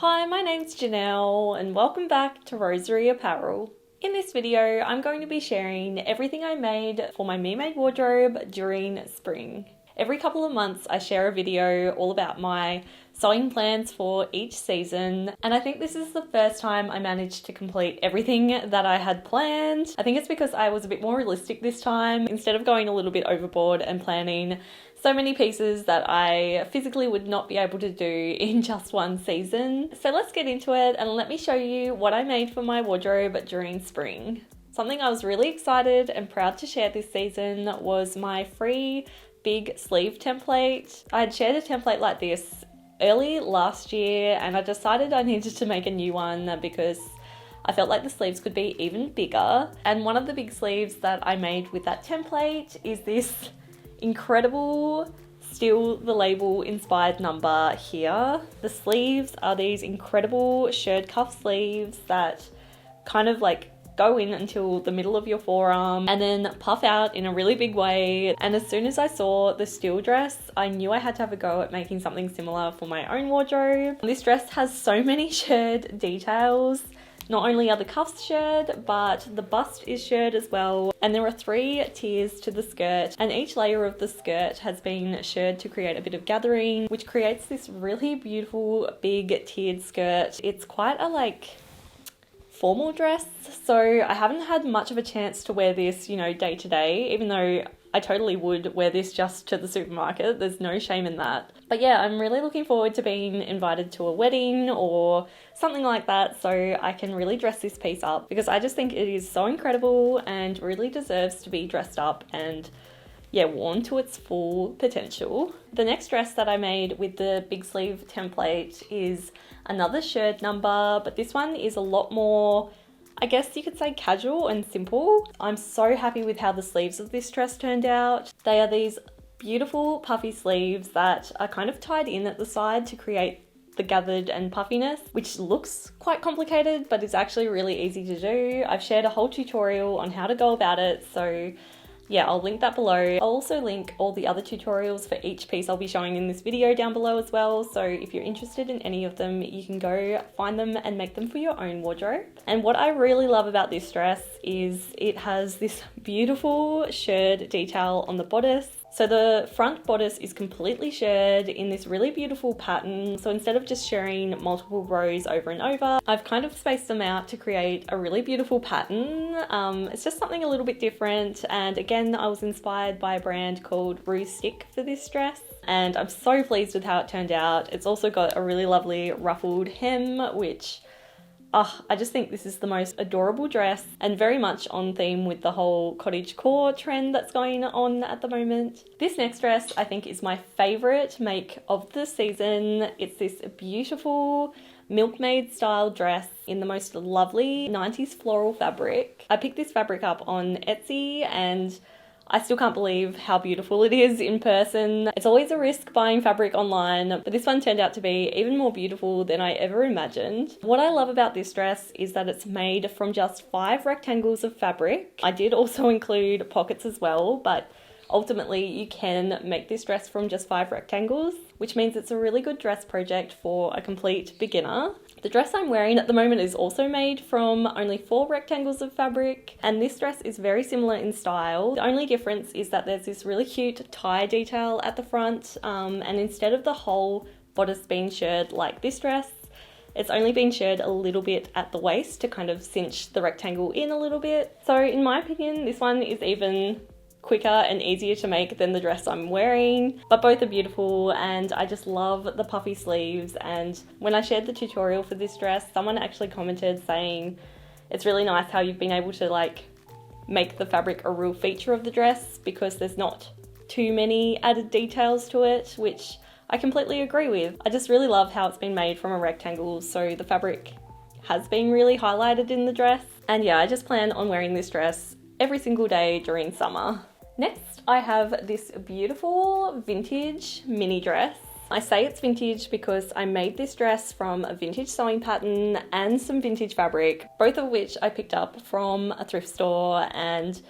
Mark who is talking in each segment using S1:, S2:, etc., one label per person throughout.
S1: Hi, my name's Janelle and welcome back to Rosery Apparel. In this video, I'm going to be sharing everything I made for my Milkmaid wardrobe during spring. Every couple of months I share a video all about my sewing plans for each season, and I think this is the first time I managed to complete everything that I had planned. I think it's because I was a bit more realistic this time, instead of going a little bit overboard and planning so many pieces that I physically would not be able to do in just one season. So let's get into it and let me show you what I made for my wardrobe during spring. Something I was really excited and proud to share this season was my free big sleeve template. I had shared a template like this early last year and I decided I needed to make a new one because I felt like the sleeves could be even bigger. And one of the big sleeves that I made with that template is this incredible Steal the Label inspired number here. The sleeves are these incredible shirred cuff sleeves that kind of like go in until the middle of your forearm and then puff out in a really big way. And as soon as I saw the Steal dress, I knew I had to have a go at making something similar for my own wardrobe. This dress has so many shirred details. Not only are the cuffs shirred, but the bust is shirred as well. And there are 3 tiers to the skirt, and each layer of the skirt has been shirred to create a bit of gathering, which creates this really beautiful big tiered skirt. It's quite a formal dress, so I haven't had much of a chance to wear this, day to day, even though I totally would wear this just to the supermarket. There's no shame in that. But yeah, I'm really looking forward to being invited to a wedding or something like that so I can really dress this piece up, because I just think it is so incredible and really deserves to be dressed up and worn to its full potential. The next dress that I made with the big sleeve template is another shirred number, but this one is a lot more, I guess you could say, casual and simple. I'm so happy with how the sleeves of this dress turned out. They are these beautiful puffy sleeves that are kind of tied in at the side to create the gathered and puffiness, which looks quite complicated but is actually really easy to do. I've shared a whole tutorial on how to go about it, so yeah, I'll link that below. I'll also link all the other tutorials for each piece I'll be showing in this video down below as well, so if you're interested in any of them, you can go find them and make them for your own wardrobe. And what I really love about this dress is it has this beautiful shirred detail on the bodice. So the front bodice is completely shirred in this really beautiful pattern. So instead of just shirring multiple rows over and over, I've kind of spaced them out to create a really beautiful pattern. It's just something a little bit different. And again, I was inspired by a brand called Stick for this dress. And I'm so pleased with how it turned out. It's also got a really lovely ruffled hem, which I just think this is the most adorable dress and very much on theme with the whole cottagecore trend that's going on at the moment. This next dress I think is my favourite make of the season. It's this beautiful milkmaid style dress in the most lovely 90s floral fabric. I picked this fabric up on Etsy and I still can't believe how beautiful it is in person. It's always a risk buying fabric online, but this one turned out to be even more beautiful than I ever imagined. What I love about this dress is that it's made from just 5 rectangles of fabric. I did also include pockets as well, but ultimately you can make this dress from just 5 rectangles, which means it's a really good dress project for a complete beginner. The dress I'm wearing at the moment is also made from only 4 rectangles of fabric, and this dress is very similar in style. The only difference is that there's this really cute tie detail at the front, and instead of the whole bodice being shirred like this dress, it's only been shirred a little bit at the waist to kind of cinch the rectangle in a little bit. So in my opinion, this one is even quicker and easier to make than the dress I'm wearing, but both are beautiful and I just love the puffy sleeves. And when I shared the tutorial for this dress, someone actually commented saying it's really nice how you've been able to make the fabric a real feature of the dress because there's not too many added details to it, which I completely agree with. I just really love how it's been made from a rectangle, so the fabric has been really highlighted in the dress. And yeah, I just plan on wearing this dress every single day during summer. Next, I have this beautiful vintage mini dress. I say it's vintage because I made this dress from a vintage sewing pattern and some vintage fabric, both of which I picked up from a thrift store, and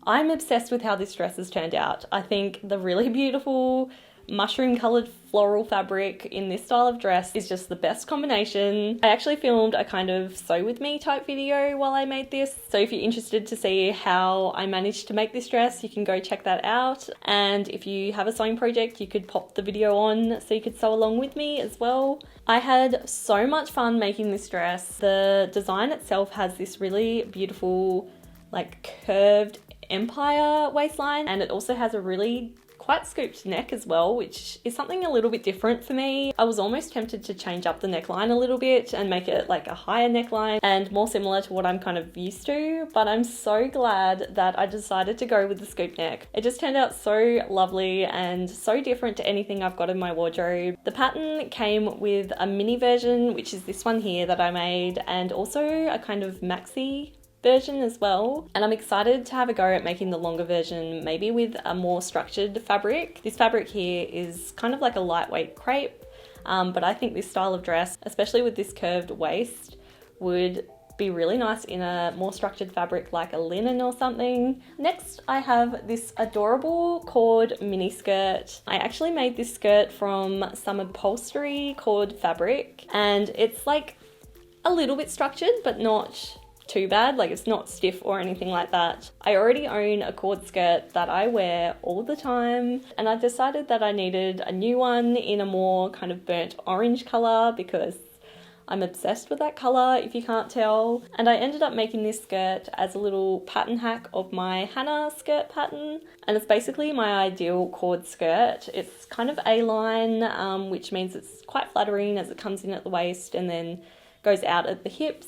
S1: I'm obsessed with how this dress has turned out. I think the really beautiful mushroom coloured floral fabric in this style of dress is just the best combination. I actually filmed a kind of sew with me type video while I made this, so if you're interested to see how I managed to make this dress, you can go check that out. And if you have a sewing project, you could pop the video on so you could sew along with me as well. I had so much fun making this dress. The design itself has this really beautiful like curved empire waistline, and it also has a really quite scooped neck as well, which is something a little bit different for me. I was almost tempted to change up the neckline a little bit and make it like a higher neckline and more similar to what I'm kind of used to, but I'm so glad that I decided to go with the scoop neck. It just turned out so lovely and so different to anything I've got in my wardrobe. The pattern came with a mini version, which is this one here that I made, and also a kind of maxi version as well, and I'm excited to have a go at making the longer version, maybe with a more structured fabric. This fabric here is kind of like a lightweight crepe, but I think this style of dress, especially with this curved waist, would be really nice in a more structured fabric like a linen or something. Next, I have this adorable cord mini skirt. I actually made this skirt from some upholstery cord fabric, and it's like a little bit structured but not too bad, like it's not stiff or anything like that. I already own a cord skirt that I wear all the time, and I decided that I needed a new one in a more kind of burnt orange colour because I'm obsessed with that colour, if you can't tell. And I ended up making this skirt as a little pattern hack of my Hannah skirt pattern, and it's basically my ideal cord skirt. It's kind of A-line, which means it's quite flattering as it comes in at the waist and then goes out at the hips.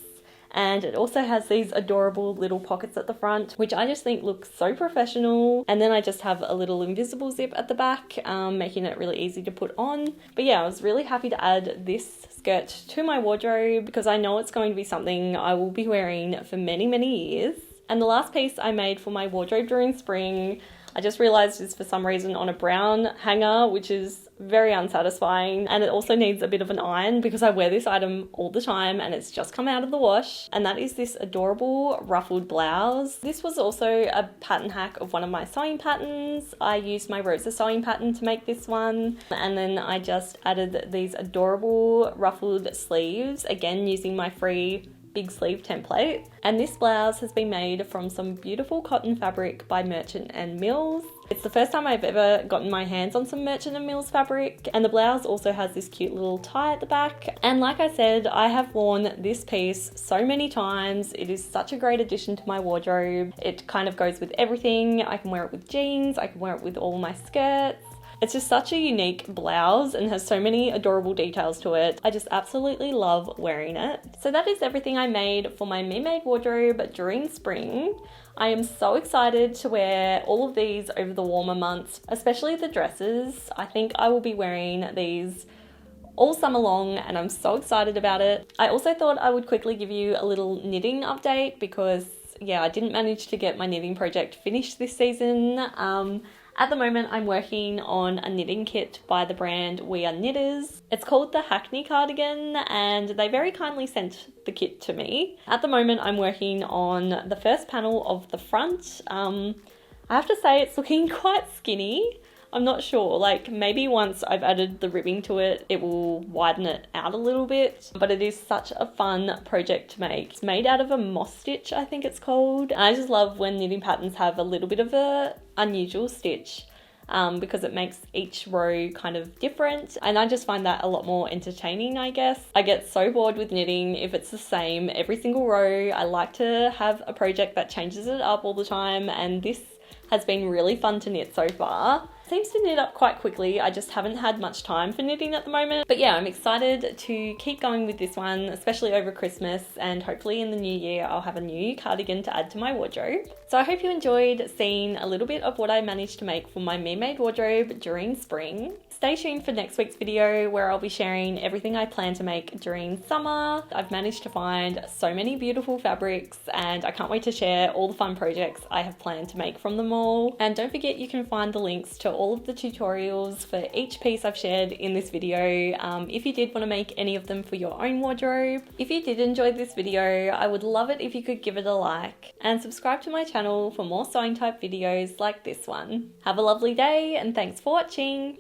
S1: And it also has these adorable little pockets at the front, which I just think look so professional. And then I just have a little invisible zip at the back, making it really easy to put on. But yeah, I was really happy to add this skirt to my wardrobe because I know it's going to be something I will be wearing for many, many years. And the last piece I made for my wardrobe during spring, I just realised is for some reason on a brown hanger, which is very unsatisfying, and it also needs a bit of an iron because I wear this item all the time and it's just come out of the wash, and that is this adorable ruffled blouse. This was also a pattern hack of one of my sewing patterns. I used my Rosery sewing pattern to make this one, and then I just added these adorable ruffled sleeves, again using my free big sleeve template. And this blouse has been made from some beautiful cotton fabric by Merchant and Mills. It's the first time I've ever gotten my hands on some Merchant and Mills fabric, and the blouse also has this cute little tie at the back. And like I said, I have worn this piece so many times. It is such a great addition to my wardrobe. It kind of goes with everything. I can wear it with jeans, I can wear it with all my skirts. It's just such a unique blouse and has so many adorable details to it. I just absolutely love wearing it. So that is everything I made for my Me-Made wardrobe during spring. I am so excited to wear all of these over the warmer months, especially the dresses. I think I will be wearing these all summer long and I'm so excited about it. I also thought I would quickly give you a little knitting update because yeah, I didn't manage to get my knitting project finished this season. At the moment, I'm working on a knitting kit by the brand We Are Knitters. It's called the Hackney Cardigan, and they very kindly sent the kit to me. At the moment, I'm working on the first panel of the front. I have to say it's looking quite skinny. I'm not sure, like maybe once I've added the ribbing to it, it will widen it out a little bit, but it is such a fun project to make. It's made out of a moss stitch, I think it's called. And I just love when knitting patterns have a little bit of a unusual stitch because it makes each row kind of different. And I just find that a lot more entertaining, I guess. I get so bored with knitting if it's the same every single row. I like to have a project that changes it up all the time, and this has been really fun to knit so far. Seems to knit up quite quickly. I just haven't had much time for knitting at the moment. But yeah, I'm excited to keep going with this one, especially over Christmas, and hopefully in the new year I'll have a new cardigan to add to my wardrobe. So I hope you enjoyed seeing a little bit of what I managed to make for my Me-Made wardrobe during spring. Stay tuned for next week's video where I'll be sharing everything I plan to make during summer. I've managed to find so many beautiful fabrics and I can't wait to share all the fun projects I have planned to make from them all. And don't forget you can find the links to all of the tutorials for each piece I've shared in this video if you did want to make any of them for your own wardrobe. If you did enjoy this video, I would love it if you could give it a like and subscribe to my channel for more sewing type videos like this one. Have a lovely day and thanks for watching.